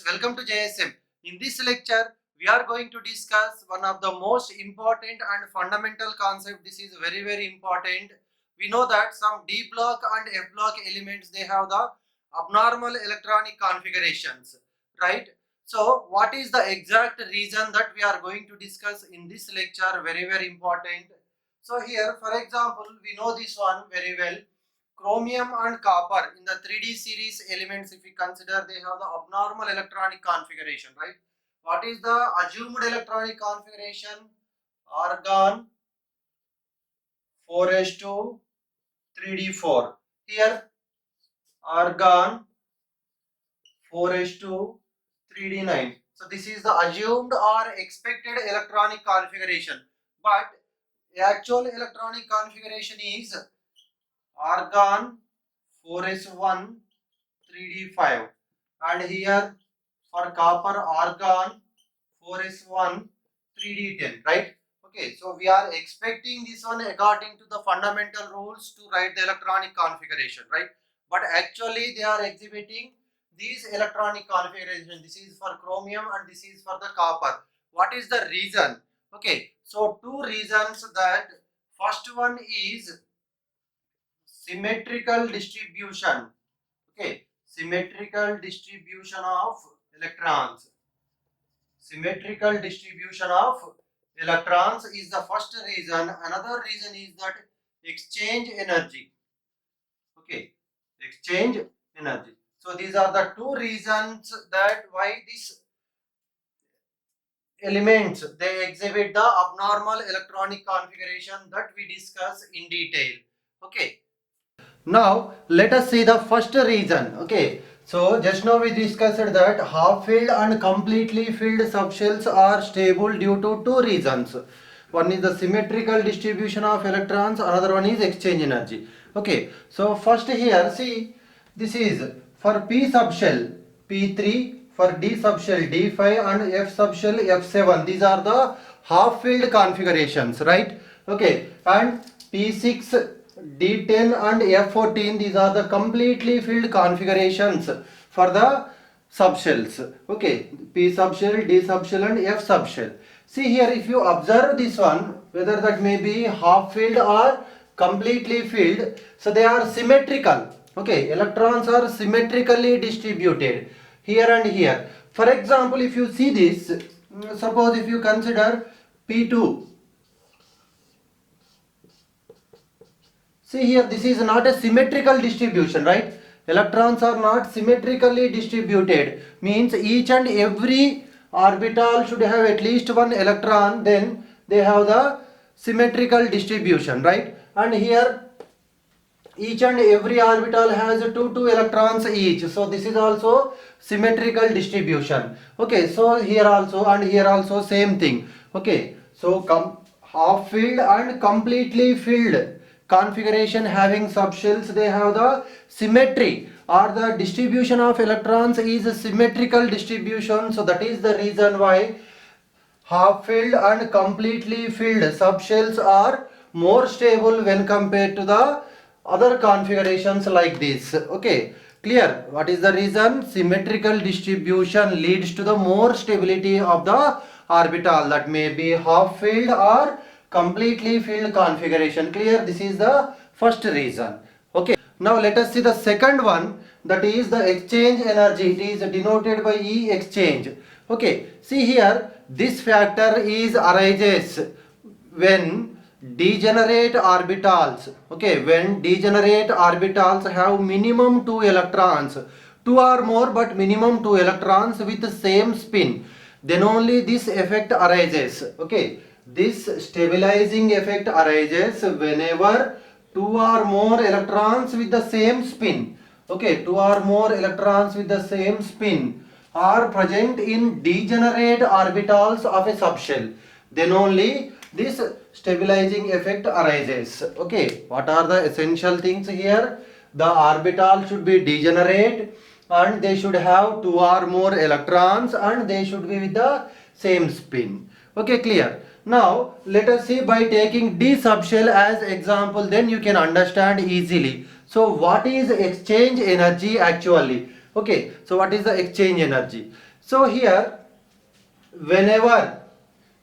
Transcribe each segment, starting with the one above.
welcome to JSM. In this lecture, we are going to discuss one of the most important and fundamental concept. This is very important. We know that some D block and F block elements, they have the abnormal electronic configurations, right? So what is the exact reason that we are going to discuss in this lecture? Very important. So here, for example, we know this one very well. Chromium and copper in the 3D series elements, if we consider, they have the abnormal electronic configuration, right? What is the assumed electronic configuration? Argon 4s2 3d4. Here argon 4s2 3d9. So this is the assumed or expected electronic configuration, but the actual electronic configuration is argon 4s1 3d5, and here for copper argon 4s1 3d10, right? Okay, so we are expecting this one according to the fundamental rules to write the electronic configuration, right? But actually they are exhibiting these electronic configuration. This is for chromium and this is for the copper. What is the reason? Okay, so two reasons. That first one is symmetrical distribution. Okay, symmetrical distribution of electrons. Symmetrical distribution of electrons is the first reason. Another reason is that exchange energy. Okay, exchange energy. So these are the two reasons that why these elements, they exhibit the abnormal electronic configuration that we discuss in detail. Okay, now let us see the first reason. Okay, so just now we discussed that half filled and completely filled subshells are stable due to two reasons. One is the symmetrical distribution of electrons, another one is exchange energy. Okay, so first here see, this is for P subshell P3, for D subshell D5 and F subshell F7. These are the half filled configurations, right? Okay, and P6, D10 and F14, these are the completely filled configurations for the subshells. Okay, P subshell, D subshell and F subshell. See here, if you observe this one, whether that may be half filled or completely filled, so they are symmetrical. Okay, electrons are symmetrically distributed here and here. For example, if you see this, suppose if you consider P2, see here, this is not a symmetrical distribution, right? Electrons are not symmetrically distributed, means each and every orbital should have at least one electron, then they have the symmetrical distribution, right? And here each and every orbital has two electrons each, so this is also symmetrical distribution. Okay, so here also and here also same thing. Okay, so half filled and completely filled configuration having subshells, they have the symmetry or the distribution of electrons is a symmetrical distribution. So that is the reason why half filled and completely filled subshells are more stable when compared to the other configurations like this. Okay, clear? What is the reason? Symmetrical distribution leads to the more stability of the orbital, that may be half filled or completely filled configuration. Clear? This is the first reason. Okay, now let us see the second one, that is the exchange energy. It is denoted by E exchange. Okay, see here, this factor is arises when degenerate orbitals. Okay, when degenerate orbitals have minimum 2 electrons, 2 or more but minimum 2 electrons with the same spin, then only this effect arises. Okay, this stabilizing effect arises whenever 2 or more electrons with the same spin. Okay, 2 or more electrons with the same spin are present in degenerate orbitals of a subshell, then only this stabilizing effect arises. Okay, what are the essential things here? The orbital should be degenerate and they should have 2 or more electrons and they should be with the same spin. Okay, clear? Now let us see by taking D subshell as example, then you can understand easily. So what is exchange energy actually? Okay, so what is the exchange energy? So here, whenever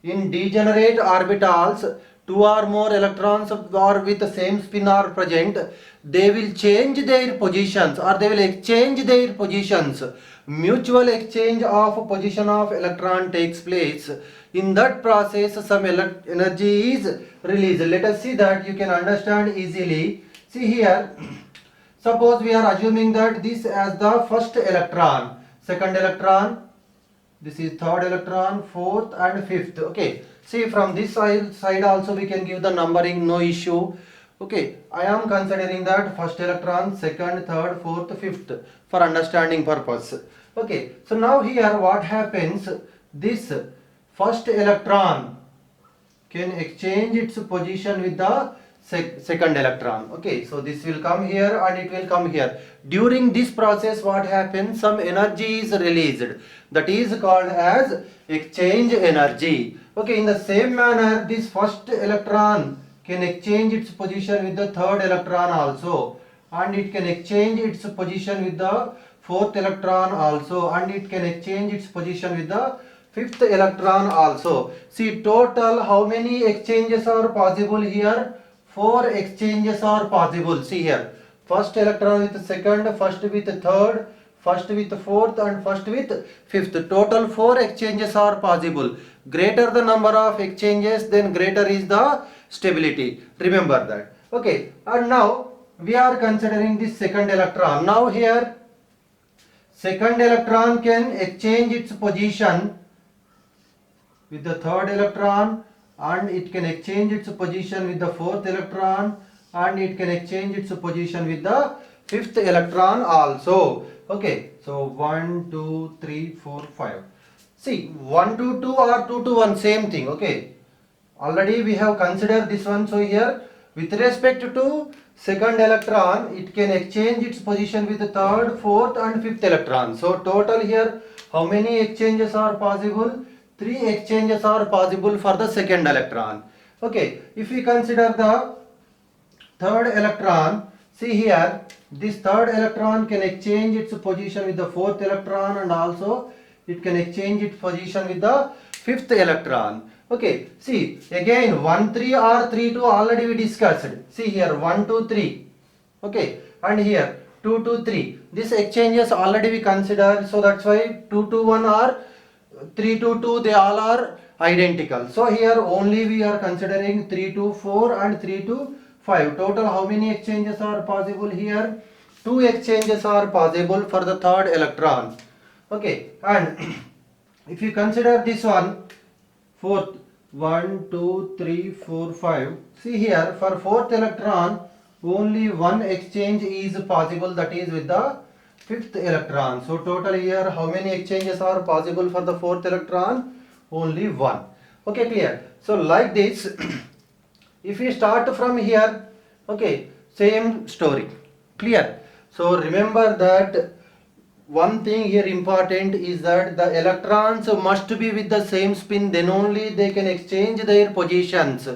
in degenerate orbitals, two or more electrons or with the same spin are present, they will change their positions or they will exchange their positions. Mutual exchange of position of electron takes place. In that process, some energy is released. Let us see that, you can understand easily. See here, suppose we are assuming that this as the first electron, second electron, this is third electron, fourth and fifth. Okay, see from this side also we can give the numbering, no issue. Okay, I am considering that first electron, second, third, fourth, fifth for understanding purpose. Okay, so now here what happens, this first electron can exchange its position with the second electron. Okay, so this will come here and it will come here. During this process what happens, some energy is released, that is called as exchange energy. Okay, in the same manner this first electron can exchange its position with the third electron also, and it can exchange its position with the fourth electron also, and it can exchange its position with the fifth electron also. See, total how many exchanges are possible here? 4 exchanges are possible. See here, first electron with second, first with third, first with fourth and first with fifth. Total 4 exchanges are possible. Greater the number of exchanges, then greater is the stability. Remember that. Okay, and now we are considering this second electron. Now here, second electron can exchange its position with the third electron, and it can exchange its position with the fourth electron, and it can exchange its position with the fifth electron also. Okay, so 1, 2, 3, 4, 5. See, 1 to 2 or 2 to 1, same thing. Okay, already we have considered this one. So here, with respect to second electron, it can exchange its position with the third, fourth and fifth electron. So total here, how many exchanges are possible? 3 exchanges are possible for the second electron. Okay, if we consider the third electron, see here, this third electron can exchange its position with the fourth electron, and also it can exchange its position with the fifth electron. Okay, see again 1, 3 or 3, 2 already we discussed. See here 1, 2, 3. Okay, and here 2, 2, 3. This exchanges already we considered, so that's why 2 to 1 or 3 to 2, they all are identical. So here only we are considering 3 to 4 and 3 to 5. Total how many exchanges are possible here? 2 exchanges are possible for the third electron. Okay, and if you consider this one, fourth, 1, 2, 3, 4, 5. See here, for fourth electron, only one exchange is possible, that is with the fifth electron. So total here, how many exchanges are possible for the fourth electron? Only one. Okay, clear? So like this, if we start from here, okay, same story. Clear? So remember that one thing here important is that the electrons must be with the same spin, then only they can exchange their positions.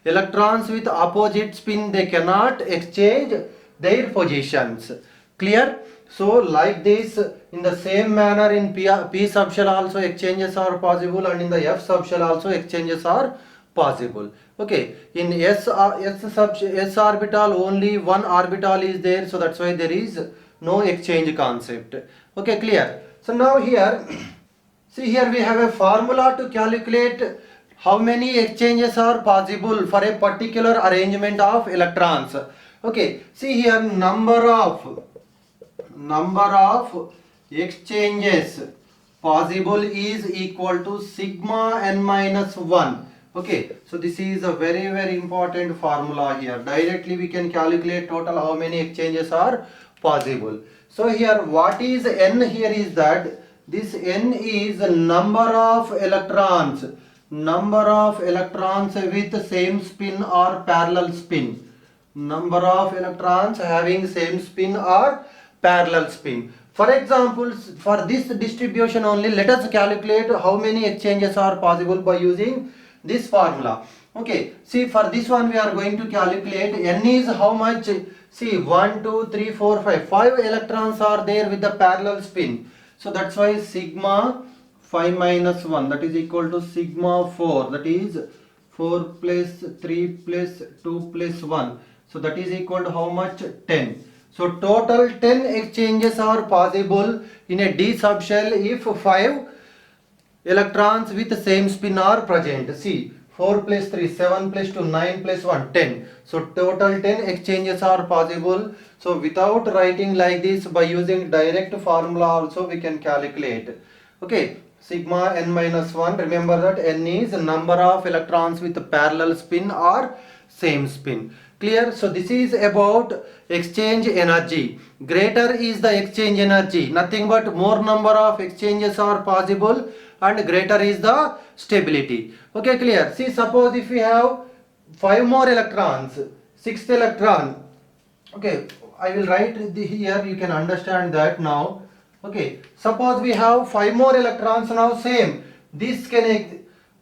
Electrons with opposite spin, they cannot exchange their positions. Clear? So like this, in the same manner in P subshell also exchanges are possible, and in the F subshell also exchanges are possible. Okay, in S orbital only one orbital is there, so that's why there is no exchange concept. Okay, clear? So now here, see here we have a formula to calculate how many exchanges are possible for a particular arrangement of electrons. Okay, see here number of exchanges possible is equal to sigma n minus 1. Okay, so this is a very important formula here. Directly we can calculate total how many exchanges are possible. So here what is n here is that this n is the number of electrons with same spin or parallel spin. Number of electrons having same spin or parallel spin. For example, for this distribution only, let us calculate how many exchanges are possible by using this formula. Okay, see for this one we are going to calculate n is how much. See 1, 2, 3, 4, 5. 5 electrons are there with the parallel spin. So that's why sigma 5 minus 1, that is equal to sigma 4, that is 4 plus 3 plus 2 plus 1. So that is equal to how much? 10. So total 10 exchanges are possible in a d subshell if 5 electrons with the same spin are present. See, 4 plus 3, 7 plus 2, 9 plus 1, 10. So total 10 exchanges are possible. So without writing like this, by using direct formula also we can calculate. Okay, sigma n minus 1, remember that n is number of electrons with parallel spin or same spin. Clear? So this is about exchange energy. Greater is the exchange energy, nothing but more number of exchanges are possible and greater is the stability. Okay, clear? See, suppose if we have 5 more electrons, 6th electron. Okay, I will write here, you can understand that now. Okay, suppose we have 5 more electrons now, same. This can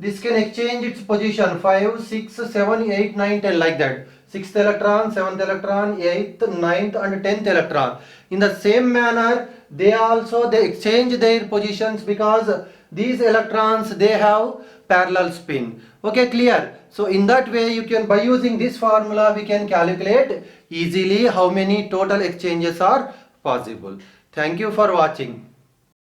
exchange its position 5, 6, 7, 8, 9, 10 like that. 6th electron, 7th electron, 8th, 9th and 10th electron. In the same manner, they exchange their positions because these electrons, they have parallel spin. Okay, clear? So in that way, you can, by using this formula, we can calculate easily how many total exchanges are possible. Thank you for watching.